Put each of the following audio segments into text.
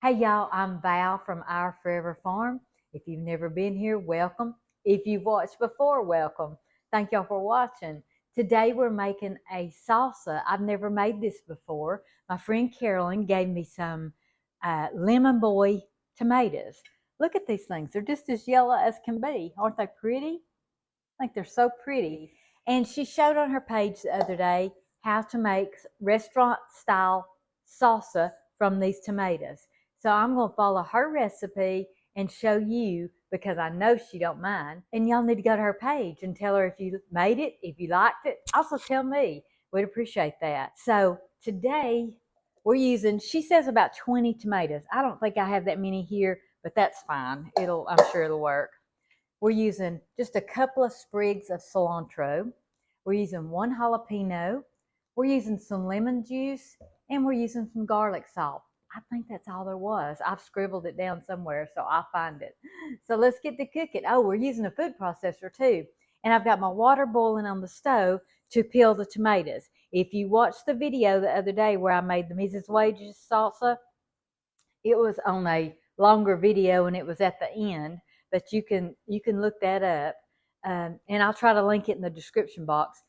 Hey y'all, I'm Val from Our Forever Farm. If you've never been here, welcome. If you've watched before, welcome. Thank y'all for watching. Today we're making a salsa. I've never made this before. My friend Carolyn gave me some Lemon Boy tomatoes. Look at these things. They're just as yellow as can be. Aren't they pretty? I think they're so pretty. And she showed on her page the other day how to make restaurant style salsa from these tomatoes. So I'm going to follow her recipe and show you because I know she don't mind. And y'all need to go to her page and tell her if you made it, if you liked it. Also tell me. We'd appreciate that. So today we're using, she says about 20 tomatoes. I don't think I have that many here, but that's fine. I'm sure it'll work. We're using just a couple of sprigs of cilantro. We're using one jalapeno. We're using some lemon juice, and we're using some garlic salt. I think that's all there was. I've scribbled it down somewhere, so I'll find it. So let's get to cooking. Oh, we're using a food processor too. And I've got my water boiling on the stove to peel the tomatoes. If you watched the video the other day where I made the Mrs. Wages salsa, it was on a longer video and it was at the end, but you can look that up, and I'll try to link it in the description box.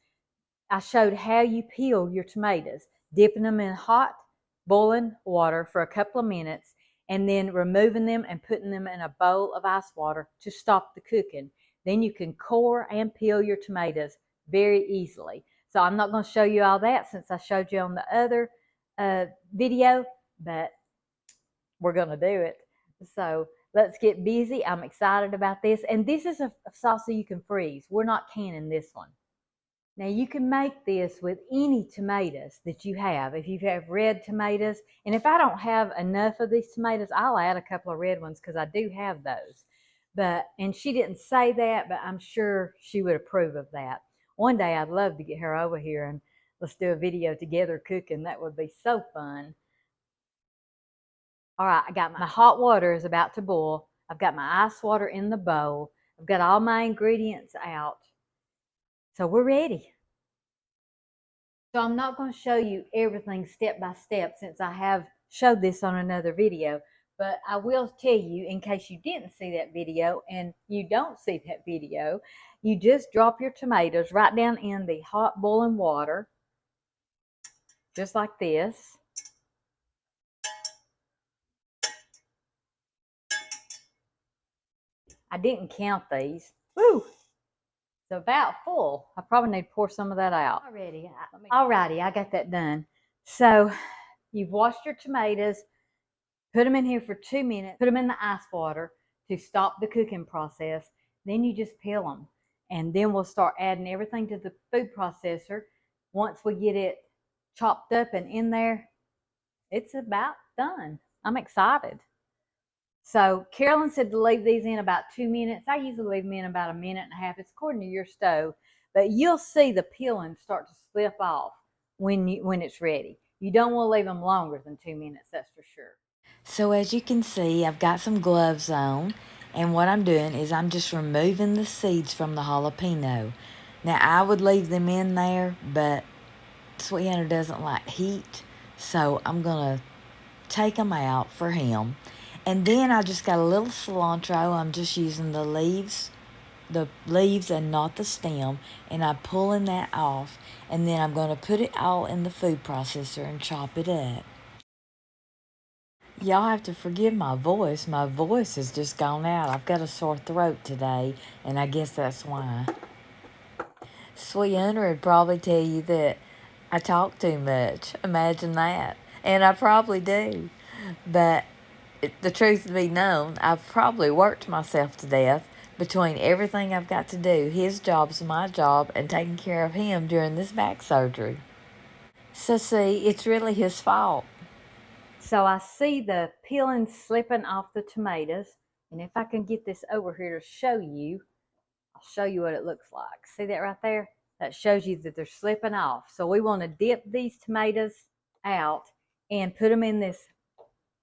I showed how you peel your tomatoes, dipping them in hot boiling water for a couple of minutes, and then removing them and putting them in a bowl of ice water to stop the cooking. Then you can core and peel your tomatoes very easily. So I'm not going to show you all that since I showed you on the other video, but we're going to do it. So let's get busy. I'm excited about this. And this is a salsa you can freeze. We're not canning this one. Now you can make this with any tomatoes that you have. If you have red tomatoes, and if I don't have enough of these tomatoes, I'll add a couple of red ones because I do have those. And she didn't say that, but I'm sure she would approve of that. One day I'd love to get her over here and let's do a video together cooking. That would be so fun. All right, I got my hot water is about to boil. I've got my ice water in the bowl. I've got all my ingredients out. So we're ready. So I'm not going to show you everything step by step since I have showed this on another video, but I will tell you in case you didn't see that video and you don't see that video, you just drop your tomatoes right down in the hot boiling water, just like this. I didn't count these. Woo! It's about full. I probably need to pour some of that out. Alrighty, I got that done. So you've washed your tomatoes, put them in here for 2 minutes, put them in the ice water to stop the cooking process. Then you just peel them. And then we'll start adding everything to the food processor. Once we get it chopped up and in there, it's about done. I'm excited. So Carolyn said to leave these in about 2 minutes. I usually leave them in about a minute and a half. It's according to your stove, but you'll see the peeling start to slip off when it's ready. You don't want to leave them longer than 2 minutes, that's for sure. So as you can see, I've got some gloves on, and what I'm doing is I'm just removing the seeds from the jalapeno. Now I would leave them in there, but Sweet Hunter doesn't like heat, so I'm gonna take them out for him. And then I just got a little cilantro. I'm just using the leaves and not the stem, and I'm pulling that off, and then I'm going to put it all in the food processor and chop it up. Y'all have to forgive my voice. My voice has just gone out. I've got a sore throat today, and I guess that's why. Sweet Hunter would probably tell you that I talk too much. Imagine that. And I probably do. But the truth to be known, I've probably worked myself to death between everything I've got to do. His job's my job, and taking care of him during this back surgery. So see, it's really his fault. So I see the peeling slipping off the tomatoes. And if I can get this over here to show you, I'll show you what it looks like. See that right there? That shows you that they're slipping off. So we want to dip these tomatoes out and put them in this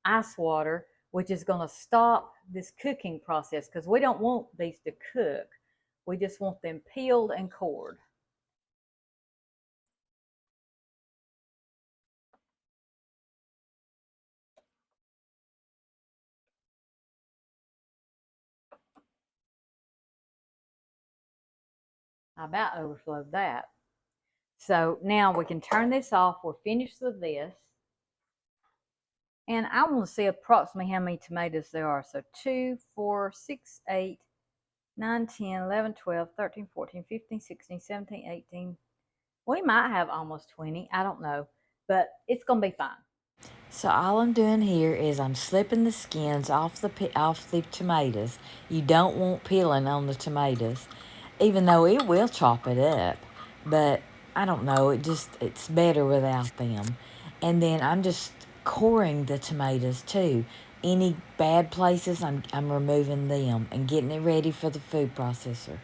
ice water, which is going to stop this cooking process because we don't want these to cook. We just want them peeled and cored. I about overflowed that. So now we can turn this off. We're finished with this. And I want to see approximately how many tomatoes there are. So 2, 4, 6, 8, 9, 10, 11, 12, 13, 14, 15, 16, 17, 18. We might have almost 20. I don't know. But it's going to be fine. So all I'm doing here is I'm slipping the skins off the tomatoes. You don't want peeling on the tomatoes, even though it will chop it up. But I don't know, it's better without them. And then I'm just coring the tomatoes too. Any bad places, I'm removing them and getting it ready for the food processor.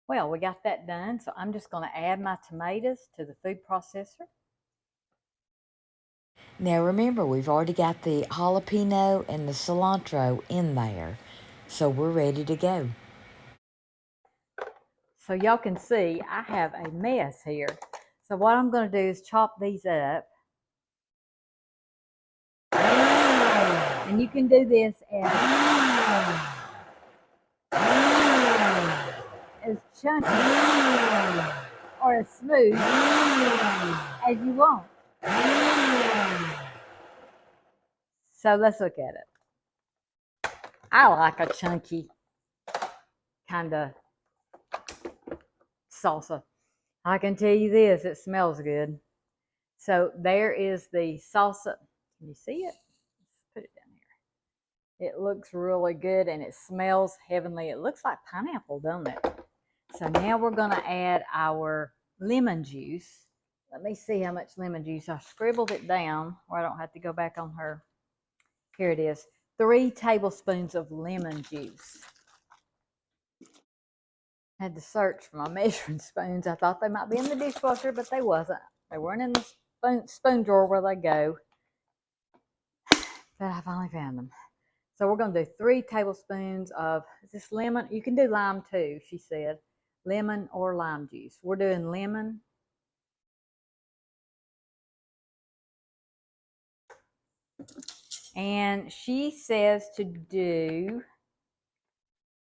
Well, we got that done. So I'm just going to add my tomatoes to the food processor. Now remember, we've already got the jalapeno and the cilantro in there. So we're ready to go. So y'all can see I have a mess here. So what I'm going to do is chop these up. And you can do this as chunky or as smooth as you want. So let's look at it. I like a chunky kind of salsa. I can tell you this, it smells good. So there is the salsa. Can you see it? Let's put it down here. It looks really good and it smells heavenly. It looks like pineapple, doesn't it? So now we're going to add our lemon juice. Let me see how much lemon juice. I scribbled it down where I don't have to go back on her. Here it is. 3 tablespoons of lemon juice. I had to search for my measuring spoons. I thought they might be in the dishwasher, but they wasn't. They weren't in the spoon drawer where they go. But I finally found them. So we're going to do 3 tablespoons of, is this lemon? You can do lime too, she said. Lemon or lime juice. We're doing lemon. And she says to do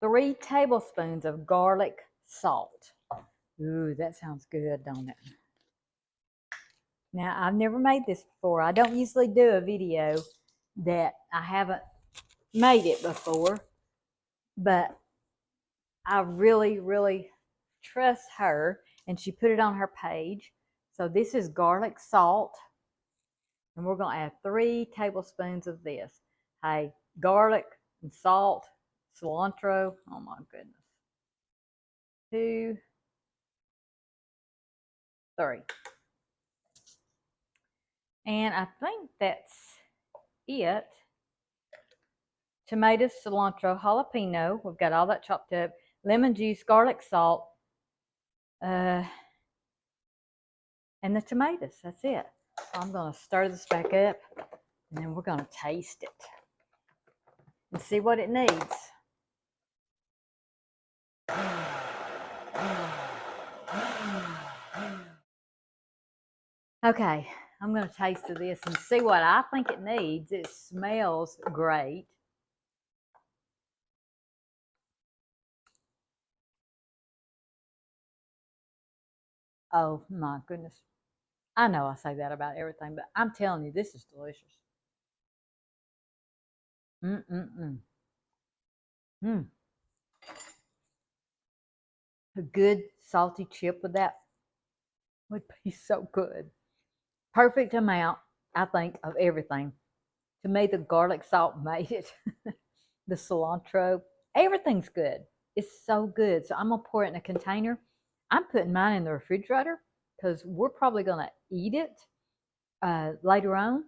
3 tablespoons of garlic salt. Ooh, that sounds good, don't it? Now, I've never made this before. I don't usually do a video that I haven't made it before, but I really, really trust her, and she put it on her page. So this is garlic salt, and we're going to add 3 tablespoons of this. Hey, garlic and salt, cilantro, oh my goodness. 2, 3. And I think that's it. Tomatoes, cilantro, jalapeno. We've got all that chopped up. Lemon juice, garlic salt, and the tomatoes. That's it. So I'm going to stir this back up, and then we're going to taste it and see what it needs. Okay, I'm going to taste this and see what I think it needs. It smells great. Oh my goodness. I know I say that about everything, but I'm telling you, this is delicious. A good salty chip with that would be so good. Perfect amount, I think, of everything. To me, the garlic salt made it. The cilantro, everything's good. It's so good. So I'm going to pour it in a container. I'm putting mine in the refrigerator because we're probably going to eat it later on.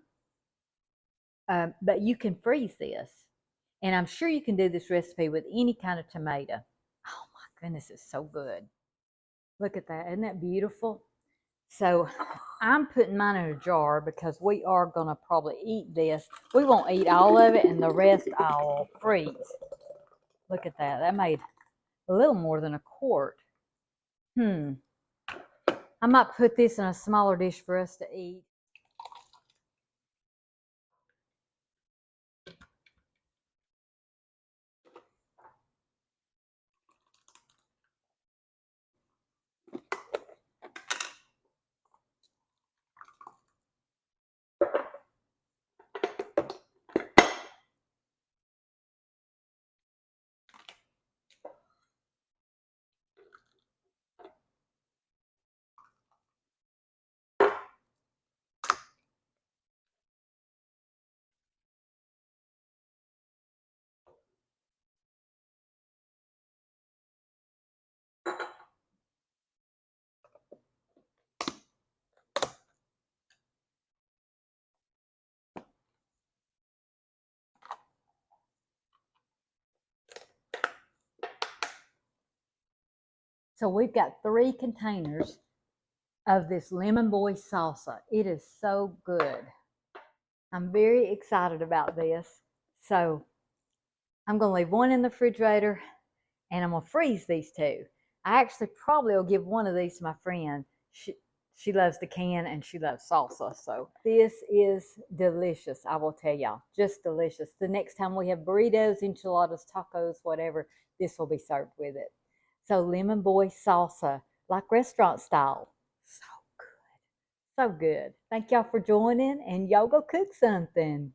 But you can freeze this. And I'm sure you can do this recipe with any kind of tomato. Oh my goodness, it's so good. Look at that. Isn't that beautiful? So I'm putting mine in a jar because we are going to probably eat this. We won't eat all of it, and the rest I'll freeze. Look at that. That made a little more than a quart. I might put this in a smaller dish for us to eat. So we've got 3 containers of this Lenon Boy Salsa. It is so good. I'm very excited about this. So I'm going to leave one in the refrigerator and I'm going to freeze these 2. I actually probably will give one of these to my friend. She loves the can and she loves salsa. So this is delicious, I will tell y'all. Just delicious. The next time we have burritos, enchiladas, tacos, whatever, this will be served with it. So Lenon Boy Salsa, like restaurant style. So good. So good. Thank y'all for joining, and y'all go cook something.